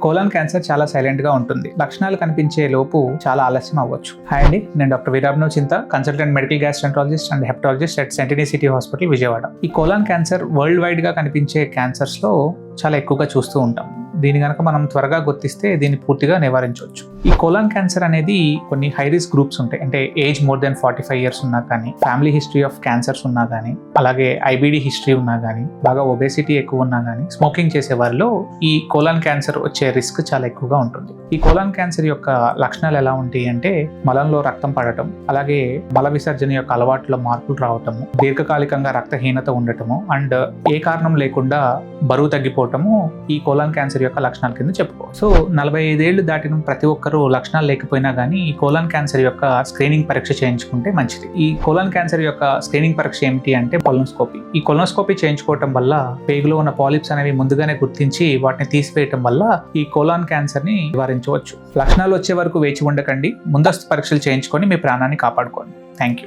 Colon cancer చాలా silent గా ఉంటుంది. లక్షణాలు కనిపించే లోపు చాలా ఆలస్యం అవ్వచ్చు. హాయ్ అండి, నేను డాక్టర్ వీరాభినవ్ చింత, consultant medical gastroenterologist and hepatologist at Sentini city hospital, Vijayawada. ఈ కోలన్ క్యాన్సర్ వరల్డ్ వైడ్ గా కనిపించే క్యాన్సర్స్ లో చాలా ఎక్కువగా చూస్తూ ఉంటాం. దీని కనుక మనం త్వరగా గుర్తిస్తే దీన్ని పూర్తిగా నివారించవచ్చు. ఈ కోలన్ క్యాన్సర్ అనేది కొన్ని హై రిస్క్ గ్రూప్స్ ఉంటాయి. అంటే ఏజ్ మోర్ దెన్ 45 years ఉన్నా కానీ, ఫ్యామిలీ హిస్టరీ ఆఫ్ క్యాన్సర్స్ ఉన్నా కానీ, అలాగే ఐబిడి హిస్టరీ ఉన్నా కానీ, బాగా ఒబేసిటీ ఎక్కువ ఉన్నా కానీ, స్మోకింగ్ చేసే వారిలో ఈ కోలన్ క్యాన్సర్ వచ్చే రిస్క్ చాలా ఎక్కువగా ఉంటుంది. ఈ కోలన్ క్యాన్సర్ యొక్క లక్షణాలు ఎలా ఉంటాయి అంటే మలంలో రక్తం పడటం, అలాగే మల విసర్జన యొక్క అలవాట్లో మార్పులు రావటము, దీర్ఘకాలికంగా రక్తహీనత ఉండటము అండ్ ఏ కారణం లేకుండా బరువు తగ్గిపోవటము ఈ కోలన్ క్యాన్సర్ యొక్క లక్షణాల కింద చెప్పుకోవచ్చు. సో 45 ఏళ్ళు దాటిన ప్రతి ఒక్కరూ లక్షణాలు లేకపోయినా కానీ ఈ కోలన్ క్యాన్సర్ యొక్క స్క్రీనింగ్ పరీక్ష చేయించుకుంటే మంచిది. ఈ కోలన్ క్యాన్సర్ యొక్క స్క్రీనింగ్ పరీక్ష ఏమిటి అంటే కొలనోస్కోపీ. ఈ కొలనోస్కోపీ చేయించుకోవటం వల్ల పేగులో ఉన్న పాలిప్స్ అనేవి ముందుగానే గుర్తించి వాటిని తీసివేయటం వల్ల ఈ కోలన్ క్యాన్సర్ ని నివారించవచ్చు. లక్షణాలు వచ్చే వరకు వేచి ఉండకండి, ముందస్తు పరీక్షలు చేయించుకొని మీ ప్రాణాన్ని కాపాడుకోండి. Thank you.